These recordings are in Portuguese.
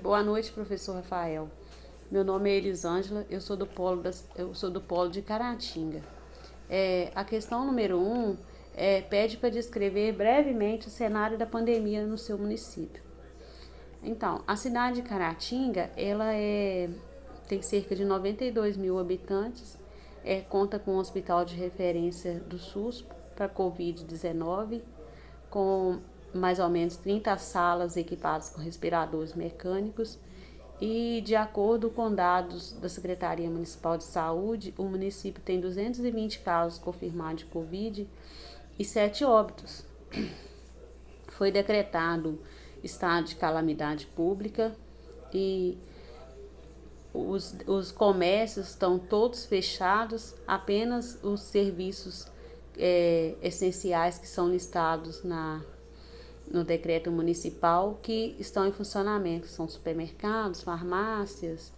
Boa noite, professor Rafael. Meu nome é Elisângela, eu sou do polo de Caratinga. A questão número 1 pede para descrever brevemente o cenário da pandemia no seu município. Então, a cidade de Caratinga, tem cerca de 92 mil habitantes, conta com um hospital de referência do SUS para Covid-19, com mais ou menos 30 salas equipadas com respiradores mecânicos e, de acordo com dados da Secretaria Municipal de Saúde, o município tem 220 casos confirmados de Covid e 7 óbitos. Foi decretado estado de calamidade pública e os comércios estão todos fechados, apenas os serviços essenciais que são listados no decreto municipal que estão em funcionamento, são supermercados, farmácias,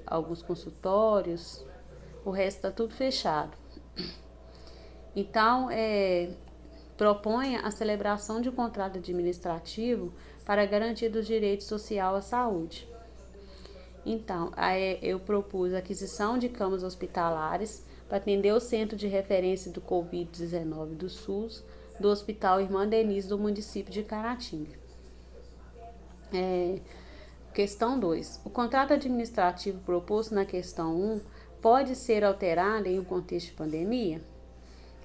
alguns consultórios, o resto está tudo fechado. Então, propõe a celebração de um contrato administrativo para a garantia dos direitos sociais à saúde. Então, eu propus a aquisição de camas hospitalares para atender o centro de referência do Covid-19 do SUS, do Hospital Irmã Denise do município de Caratinga. Questão 2. O contrato administrativo proposto na questão 1 pode ser alterado em um contexto de pandemia?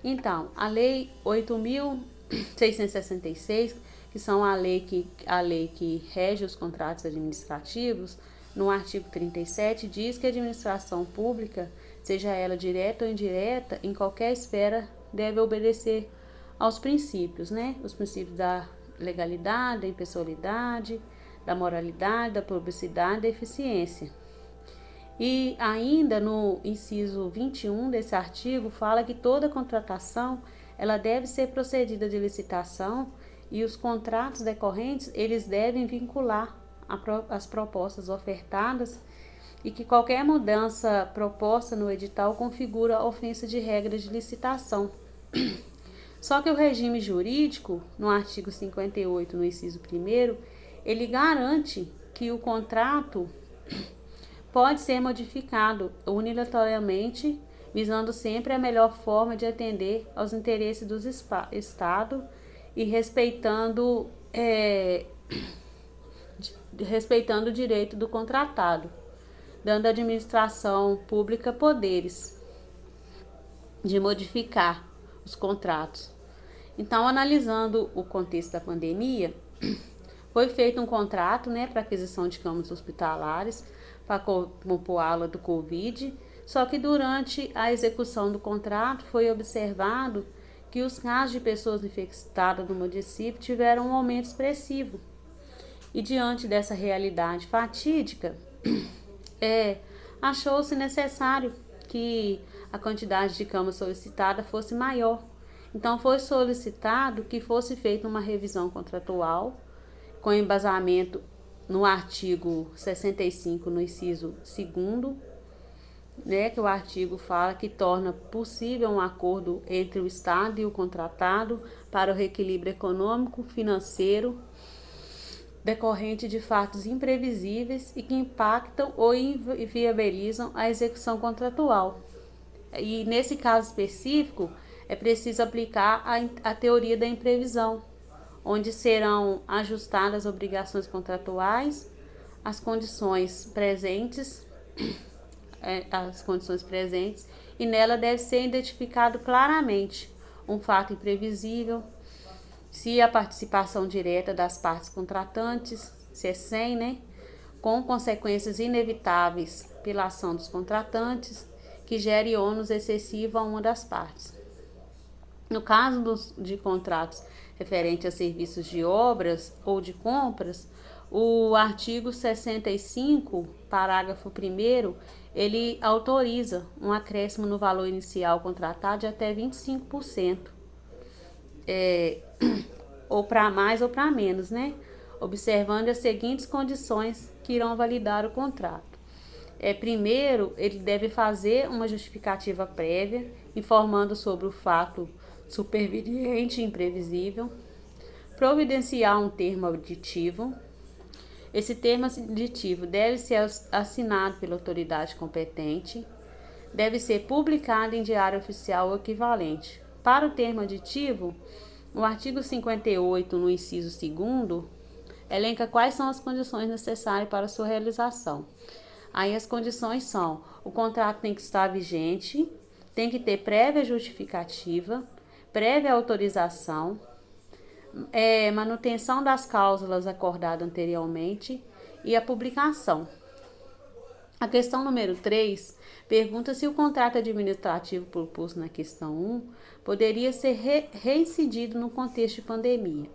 Então, a Lei 8.666, que são a lei que rege os contratos administrativos, no artigo 37, diz que a administração pública, seja ela direta ou indireta, em qualquer esfera, deve obedecer aos princípios, Os princípios da legalidade, da impessoalidade, da moralidade, da publicidade e da eficiência. E ainda no inciso 21 desse artigo, fala que toda contratação ela deve ser procedida de licitação e os contratos decorrentes eles devem vincular as propostas ofertadas e que qualquer mudança proposta no edital configura ofensa de regras de licitação. Só que o regime jurídico, no artigo 58, no inciso 1º, ele garante que o contrato pode ser modificado unilateralmente, visando sempre a melhor forma de atender aos interesses do Estado e respeitando o direito do contratado, dando à administração pública poderes de modificar os contratos. Então, analisando o contexto da pandemia, foi feito um contrato para aquisição de camas hospitalares para compor a ala do Covid, só que durante a execução do contrato foi observado que os casos de pessoas infectadas no município tiveram um aumento expressivo. E diante dessa realidade fatídica, achou-se necessário que a quantidade de camas solicitada fosse maior. Então, foi solicitado que fosse feita uma revisão contratual com embasamento no artigo 65, no inciso 2º, que o artigo fala que torna possível um acordo entre o Estado e o contratado para o reequilíbrio econômico, financeiro, decorrente de fatos imprevisíveis e que impactam ou inviabilizam a execução contratual. E nesse caso específico, é preciso aplicar a teoria da imprevisão, onde serão ajustadas as obrigações contratuais, as condições presentes, e nela deve ser identificado claramente um fato imprevisível, se a participação direta das partes contratantes, se é 100, com consequências inevitáveis pela ação dos contratantes, que gere ônus excessivo a uma das partes. No caso de contratos referentes a serviços de obras ou de compras, o artigo 65, parágrafo 1º, ele autoriza um acréscimo no valor inicial contratado de até 25%. Ou para mais ou para menos, Observando as seguintes condições que irão validar o contrato. Primeiro, ele deve fazer uma justificativa prévia, informando sobre o fato superveniente e imprevisível, providenciar um termo auditivo, Esse termo aditivo deve ser assinado pela autoridade competente, deve ser publicado em diário oficial ou equivalente. Para o termo aditivo, o artigo 58, no inciso 2º, elenca quais são as condições necessárias para sua realização. Aí as condições são: o contrato tem que estar vigente, tem que ter prévia justificativa, prévia autorização, manutenção das cláusulas acordadas anteriormente e a publicação. A questão número 3 pergunta se o contrato administrativo proposto na questão 1 poderia ser reincidido no contexto de pandemia.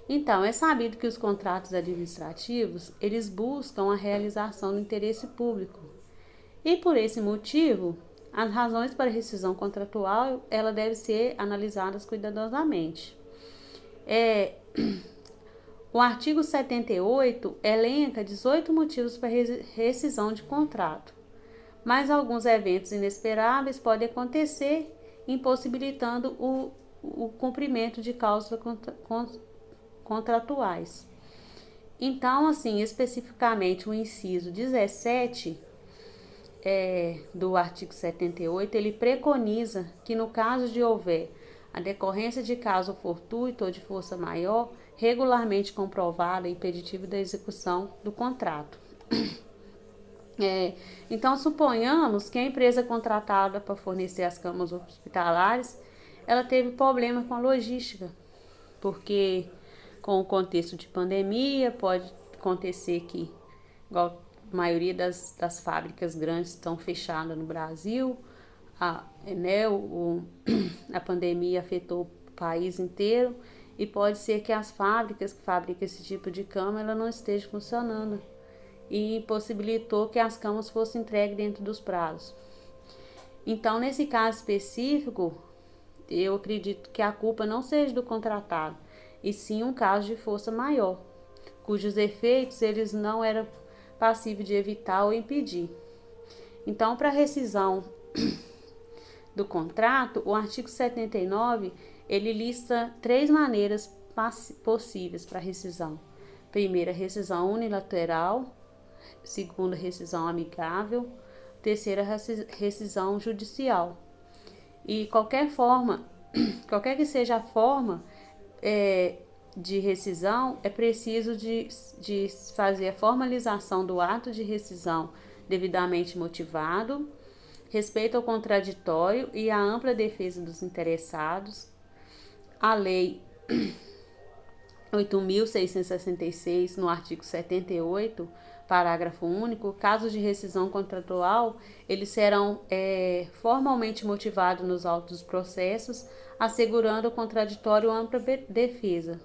Então, é sabido que os contratos administrativos, eles buscam a realização do interesse público. E por esse motivo, as razões para rescisão contratual, ela deve ser analisadas cuidadosamente. O artigo 78 elenca 18 motivos para rescisão de contrato, mas alguns eventos inesperáveis podem acontecer, impossibilitando o cumprimento de cláusulas contratuais. Então, assim, especificamente o inciso 17 do artigo 78, ele preconiza que no caso de houver a decorrência de caso fortuito ou de força maior, regularmente comprovada e impeditivo da execução do contrato. Então, suponhamos que a empresa contratada para fornecer as camas hospitalares, ela teve problema com a logística, porque com o contexto de pandemia, pode acontecer que, igual a maioria das fábricas grandes estão fechadas no Brasil, a pandemia afetou o país inteiro e pode ser que as fábricas que fabricam esse tipo de cama ela não esteja funcionando e possibilitou que as camas fossem entregues dentro dos prazos. Então, nesse caso específico, eu acredito que a culpa não seja do contratado, e sim um caso de força maior, cujos efeitos eles não eram passíveis de evitar ou impedir. Então, para rescisão do contrato, o artigo 79, ele lista 3 maneiras possíveis para rescisão. Primeira, rescisão unilateral. Segunda, rescisão amigável. Terceira, rescisão judicial. E qualquer que seja a forma de rescisão, é preciso de fazer a formalização do ato de rescisão devidamente motivado, respeito ao contraditório e à ampla defesa dos interessados. A Lei 8.666, no artigo 78, parágrafo único, casos de rescisão contratual, eles serão formalmente motivados nos autos dos processos, assegurando o contraditório ampla defesa.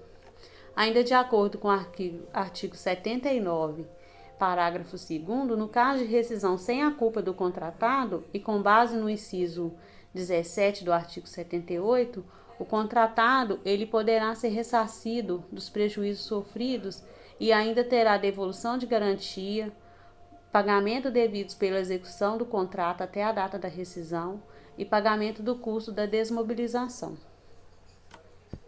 Ainda de acordo com o artigo 79, parágrafo 2º, no caso de rescisão sem a culpa do contratado e com base no inciso 17 do artigo 78, o contratado ele poderá ser ressarcido dos prejuízos sofridos e ainda terá devolução de garantia, pagamento devidos pela execução do contrato até a data da rescisão e pagamento do custo da desmobilização.